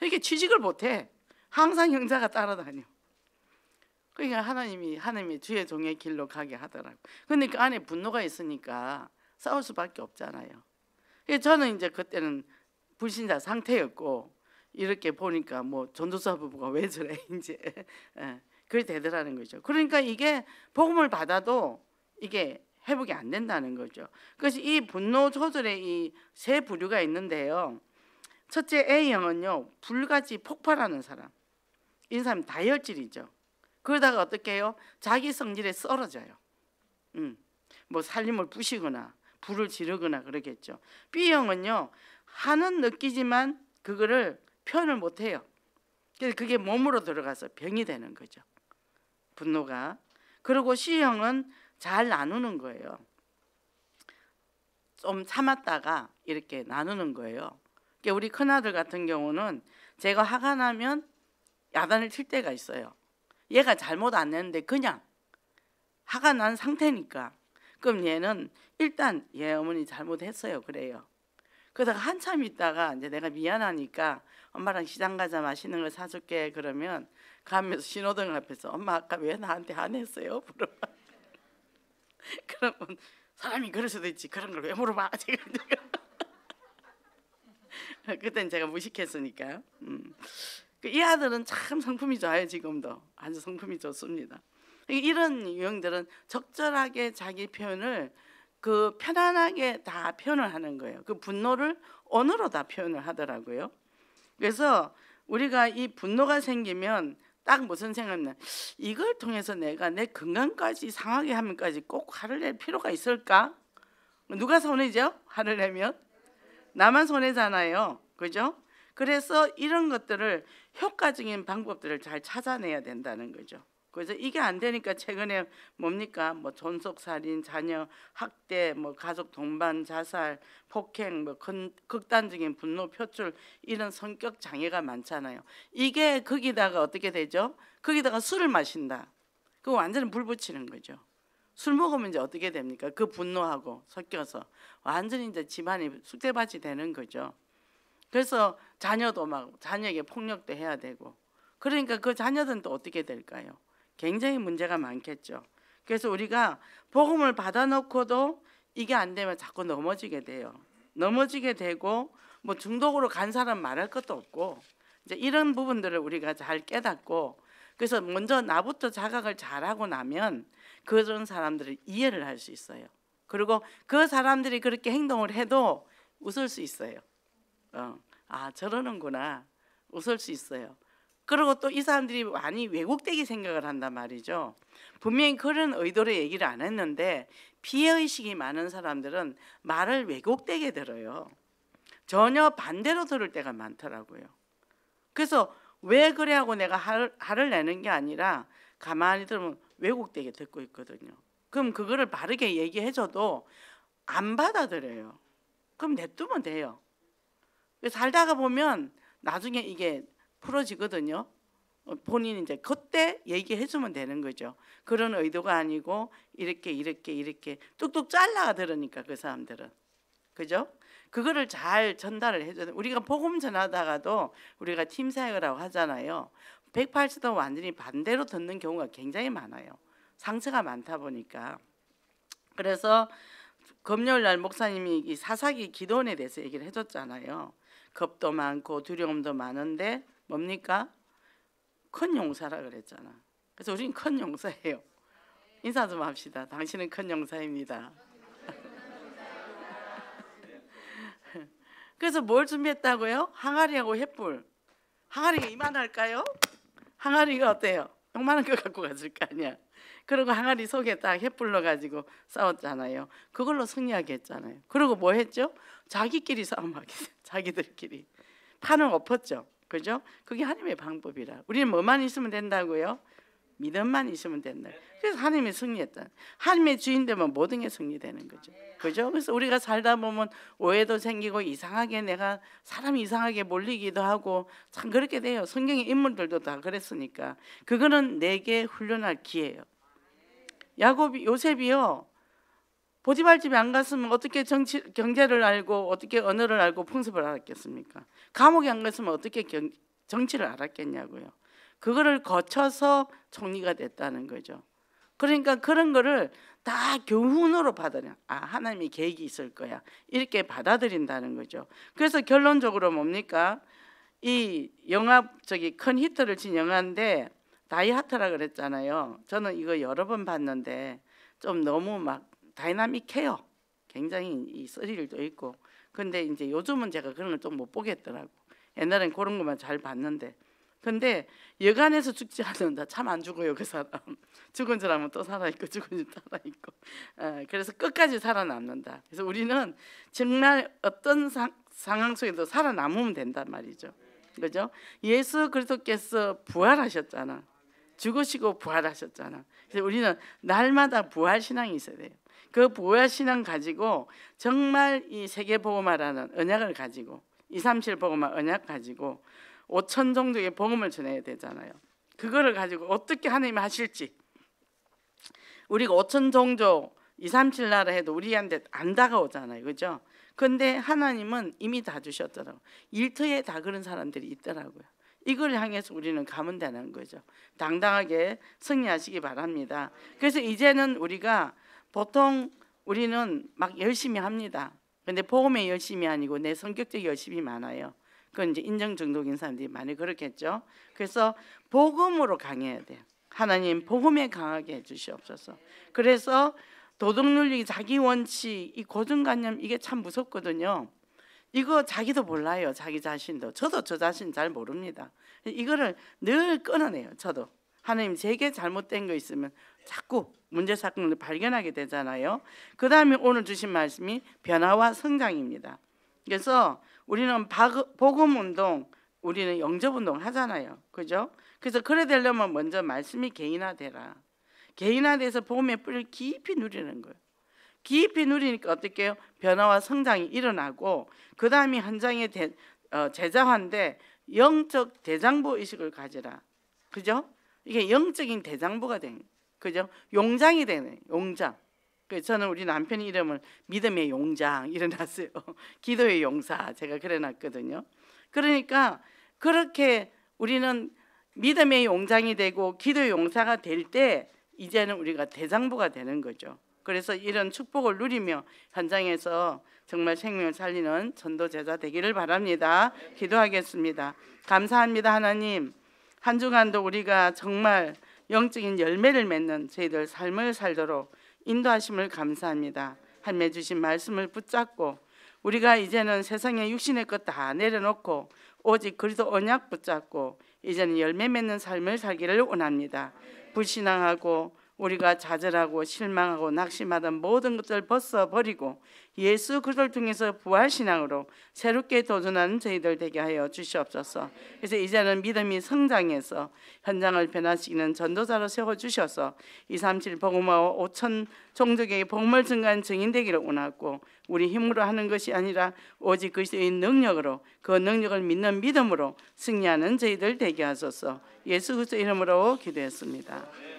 이렇게 취직을 못해. 항상 형제가 따라다녀. 그러니까 하나님이 주의 종의 길로 가게 하더라고. 근데 그 안에 분노가 있으니까 싸울 수밖에 없잖아요. 저는 이제 그때는 불신자 상태였고 이렇게 보니까 뭐 전도사 부부가 왜 저래 이제 그게 되더라는 거죠. 그러니까 이게 복음을 받아도 이게 회복이 안 된다는 거죠. 그래서 이 분노 조절의 이 세 부류가 있는데요. 첫째 A형은요, 불같이 폭발하는 사람. 이 사람 다혈질이죠. 그러다가 어떻게 해요? 자기 성질에 썰어져요. 뭐 살림을 부시거나 불을 지르거나 그러겠죠. B형은요, 하는 느끼지만 그거를 표현을 못 해요. 그래서 그게 몸으로 들어가서 병이 되는 거죠. 분노가. 그리고 C형은 잘 나누는 거예요. 좀 참았다가 이렇게 나누는 거예요. 그러니까 우리 큰아들 같은 경우는 제가 화가 나면 야단을 칠 때가 있어요. 얘가 잘못 안 냈는데 그냥 화가 난 상태니까. 그럼 얘는 일단 얘 어머니 잘못했어요 그래요. 그러다가 한참 있다가 이제 내가 미안하니까 엄마랑 시장 가자 맛있는 거 사줄게 그러면 가면서 신호등 앞에서 엄마 아까 왜 나한테 안 했어요? 물어봐. 그러면 사람이 그럴 수도 있지 그런 걸 왜 물어봐? 그땐 제가 무식했으니까. 이 아들은 참 성품이 좋아요. 지금도 아주 성품이 좋습니다. 이런 유형들은 적절하게 자기 표현을 그 편안하게 다 표현을 하는 거예요. 그 분노를 언어로 다 표현을 하더라고요. 그래서 우리가 이 분노가 생기면 딱 무슨 생각나? 이걸 통해서 내가 내 건강까지 상하게 하면까지 꼭 화를 낼 필요가 있을까? 누가 손해죠? 화를 내면 나만 손해잖아요. 그죠? 그래서 이런 것들을 효과적인 방법들을 잘 찾아내야 된다는 거죠. 그래서 이게 안 되니까 최근에 뭡니까? 뭐 존속살인, 자녀 학대, 뭐 가족 동반 자살, 폭행, 뭐 극단적인 분노 표출 이런 성격 장애가 많잖아요. 이게 거기다가 어떻게 되죠? 거기다가 술을 마신다. 그거 완전히 불 붙이는 거죠. 술 먹으면 이제 어떻게 됩니까? 그 분노하고 섞여서 완전히 이제 집안이 쑥대밭이 되는 거죠. 그래서 자녀도 막 자녀에게 폭력도 해야 되고 그러니까 그 자녀들은 또 어떻게 될까요? 굉장히 문제가 많겠죠. 그래서 우리가 복음을 받아놓고도 이게 안 되면 자꾸 넘어지게 돼요. 넘어지게 되고 뭐 중독으로 간 사람 말할 것도 없고 이제 이런 부분들을 우리가 잘 깨닫고 그래서 먼저 나부터 자각을 잘하고 나면 그런 사람들을 이해를 할 수 있어요. 그리고 그 사람들이 그렇게 행동을 해도 웃을 수 있어요. 아 저러는구나 웃을 수 있어요. 그리고 또 이 사람들이 많이 왜곡되게 생각을 한단 말이죠. 분명히 그런 의도로 얘기를 안 했는데 피해의식이 많은 사람들은 말을 왜곡되게 들어요. 전혀 반대로 들을 때가 많더라고요. 그래서 왜 그래 하고 내가 화를 내는 게 아니라 가만히 들으면 왜곡되게 듣고 있거든요. 그럼 그거를 바르게 얘기해줘도 안 받아들여요. 그럼 냅두면 돼요. 살다가 보면 나중에 이게 풀어지거든요. 본인이 이제 그때 얘기해주면 되는 거죠. 그런 의도가 아니고 이렇게 뚝뚝 잘라 들으니까 그 사람들은 그죠? 그거를 잘 전달을 해줘야 돼. 우리가 복음 전하다가도 우리가 팀 사역을 하고 하잖아요. 180도 완전히 반대로 듣는 경우가 굉장히 많아요. 상처가 많다 보니까. 그래서 금요일 날 목사님이 이 사사기 기도원에 대해서 얘기를 해줬잖아요. 겁도 많고 두려움도 많은데 뭡니까? 큰 용사라 그랬잖아. 그래서 우리는 큰 용사예요. 인사 좀 합시다. 당신은 큰 용사입니다. 그래서 뭘 준비했다고요? 항아리하고 횃불. 항아리가 이만할까요? 항아리가 어때요? 요만한 거 갖고 갔을 거 아니야. 그리고 항아리 속에 딱 횃불 넣어가지고 싸웠잖아요. 그걸로 승리하게 했잖아요. 그리고 뭐 했죠? 자기끼리 싸움하게 됐어요. 자기들끼리 판을 엎었죠. 그죠? 그게 하나님의 방법이라. 우리는 뭐만 있으면 된다고요? 믿음만 있으면 된다. 그래서 하나님이 승리했다. 하나님의 주인 되면 모든 게 승리되는 거죠. 그죠? 그래서 우리가 살다 보면 오해도 생기고 이상하게 내가 사람이 이상하게 몰리기도 하고 참 그렇게 돼요. 성경의 인물들도 다 그랬으니까. 그거는 내게 훈련할 기회예요. 요셉이요. 보디발 집에 안 갔으면 어떻게 경제를 알고 어떻게 언어를 알고 풍습을 알았겠습니까? 감옥에 안 갔으면 어떻게 정치를 알았겠냐고요. 그거를 거쳐서 총리가 됐다는 거죠. 그러니까 그런 거를 다 교훈으로 받아들여. 하나님의 계획이 있을 거야. 이렇게 받아들인다는 거죠. 그래서 결론적으로 뭡니까? 이 영화 큰 히트를 친 영화인데 다이하트라 그랬잖아요. 저는 이거 여러 번 봤는데 좀 너무 막 다이나믹해요. 굉장히 이 스릴도 있고. 근데 이제 요즘은 제가 그런 걸 좀 못 보겠더라고. 옛날엔 그런 것만 잘 봤는데. 근데 여간에서 죽지 않는다. 참 안 죽어요 그 사람. 죽은 줄 알면 또 살아있고 죽은 줄 살아있고. 그래서 끝까지 살아남는다. 그래서 우리는 정말 어떤 상황 속에도 살아남으면 된단 말이죠. 그죠? 예수 그리스도께서 부활하셨잖아. 죽으시고 부활하셨잖아. 그래서 우리는 날마다 부활신앙이 있어야 돼요. 그 부활신앙 가지고 정말 이 세계복음화라는 언약을 가지고 237 복음화 언약 가지고 5천 종족의 복음을 전해야 되잖아요. 그거를 가지고 어떻게 하나님이 하실지. 우리가 5천 종족 237 나라 해도 우리한테 안 다가오잖아요. 그죠? 근데 하나님은 이미 다 주셨더라고요. 일터에 다 그런 사람들이 있더라고요. 이걸 향해서 우리는 가면 되는 거죠. 당당하게 승리하시기 바랍니다. 그래서 이제는 우리가 보통 우리는 막 열심히 합니다. 근데 복음에 열심이 아니고 내 성격적 열심이 많아요. 그건 이제 인정중독인 사람들이 많이 그렇겠죠. 그래서 복음으로 강해야 돼요. 하나님 복음에 강하게 해주시옵소서. 그래서 도덕윤리, 자기원칙, 이 고정관념 이게 참 무섭거든요. 이거 자기도 몰라요. 자기 자신도. 저도 저 자신 잘 모릅니다. 이거를 늘 끊어내요. 저도. 하나님 제게 잘못된 거 있으면 자꾸 문제 사건을 발견하게 되잖아요. 그 다음에 오늘 주신 말씀이 변화와 성장입니다. 그래서 우리는 복음운동, 우리는 영접운동 하잖아요. 그죠? 그래서 그래 되려면 먼저 말씀이 개인화되라. 개인화돼서 복음의 뿌리를 깊이 누리는 거예요. 깊이 누리니까 어떻게 해요? 변화와 성장이 일어나고 그 다음에 현장의 제자화인데 영적 대장부 의식을 가지라. 그죠? 이게 영적인 대장부가 되는 거예요. 그죠? 용장이 되네. 용장. 그래서 저는 우리 남편 이름을 믿음의 용장 일어났어요. 기도의 용사 제가 그래놨거든요. 그러니까 그렇게 우리는 믿음의 용장이 되고 기도의 용사가 될 때 이제는 우리가 대장부가 되는 거죠. 그래서 이런 축복을 누리며 현장에서 정말 생명을 살리는 전도 제자 되기를 바랍니다. 기도하겠습니다. 감사합니다. 하나님, 한 주간도 우리가 정말 영적인 열매를 맺는 저희들 삶을 살도록 인도하심을 감사합니다. 하나님의 주신 말씀을 붙잡고 우리가 이제는 세상의 육신의 것 다 내려놓고 오직 그리스도 언약 붙잡고 이제는 열매 맺는 삶을 살기를 원합니다. 불신앙하고 우리가 좌절하고 실망하고 낙심하던 모든 것들을 벗어버리고 예수 그리스도를 통해서 부활신앙으로 새롭게 도전하는 저희들 되게 하여 주시옵소서. 그래서 이제는 믿음이 성장해서 현장을 변화시키는 전도자로 세워주셔서 237 복음화와 5천 종족에게 복음을 증거한 증인 되기를 원하고 우리 힘으로 하는 것이 아니라 오직 그리스도의 능력으로 그 능력을 믿는 믿음으로 승리하는 저희들 되게 하소서. 예수 그리스도 이름으로 기도했습니다.